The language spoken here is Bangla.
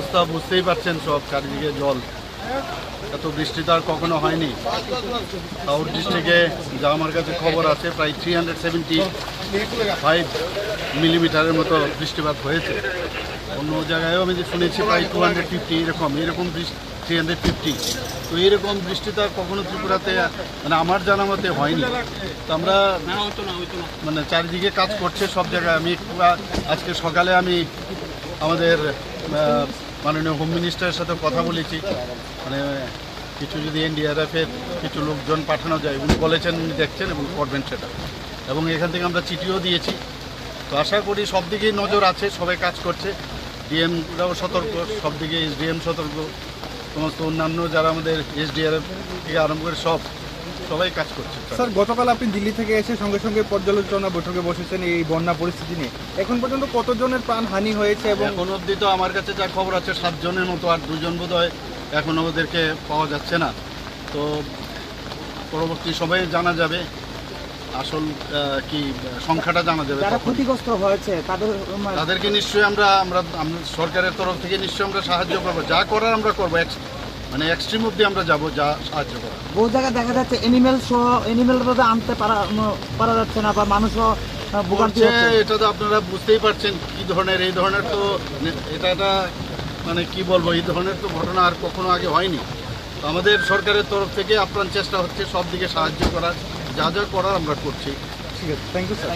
অবস্থা বুঝতেই পারছেন, সব চারিদিকে জল। এত বৃষ্টি তো আর কখনো হয়নি। সাউথ ডিস্ট্রিক্টে যা আমার কাছে খবর আছে প্রায় 375 মিলিমিটারের মতো বৃষ্টিপাত হয়েছে। অন্য জায়গায়ও আমি যে শুনেছি প্রায় 250 এরকম 350। তো এরকম বৃষ্টি তো আর কখনো ত্রিপুরাতে মানে আমার জানা মতে হয়নি। তো আমরা মানে চারিদিকে কাজ করছে সব জায়গায়। আমি আজকে সকালে আমি আমাদের মাননীয় হোম মিনিস্টারের সাথে কথা বলেছি, মানে কিছু যদি এনডিআরএফের কিছু লোকজন পাঠানো যায়, উনি বলেছেন উনি দেখছেন এবং করবেন সেটা। এবং এখান থেকে আমরা চিঠিও দিয়েছি। তো আশা করি সব দিকেই নজর আছে, সবাই কাজ করছে। ডিএমরাও সতর্ক, সব দিকে এসডিএম সতর্ক, সমস্ত অন্যান্য যারা আমাদের এসডিআরএফ থেকে আরম্ভ করে সবাই কাজ করছে। স্যার, গতকাল আপনি দিল্লি থেকে এসে সঙ্গে সঙ্গে পর্যালোচনা বৈঠকে বসেছেন এই বন্যা পরিস্থিতি নিয়ে। এখন পর্যন্ত কতজনের প্রাণহানি হয়েছে? এবং এখন অবধি তো আমার কাছে যা খবর আছে 7 জনের মতো, আর 2 জন বোধহয় এখনও ওদেরকে পাওয়া যাচ্ছে না। তো পরবর্তী সময়ে জানা যাবে আসল কি সংখ্যাটা জানা যাবে। যারা ক্ষতিগ্রস্ত হয়েছে তাদেরকে নিশ্চয়ই আমরা সরকারের তরফ থেকে নিশ্চয়ই আমরা সাহায্য করবো, যা করার আমরা করবো। মানে এক্সট্রিম অব্দি আমরা যাব, যা সাহায্য করা। বহু জায়গায় দেখা যাচ্ছে এনিমেল আনতে পারা যাচ্ছে না, বা মানুষও ভোগান্তি হচ্ছে। এটা তো আপনারা বুঝতেই পারছেন কি ধরনের, এই ধরনের তো এটা মানে কি বলবো, এই ধরনের তো ঘটনা আর কখনো আগে হয়নি। তো আমাদের সরকারের তরফ থেকে আপ্রাণ চেষ্টা হচ্ছে সব দিকে সাহায্য করার, যা যা করার আমরা করছি। ঠিক আছে, থ্যাংক ইউ স্যার।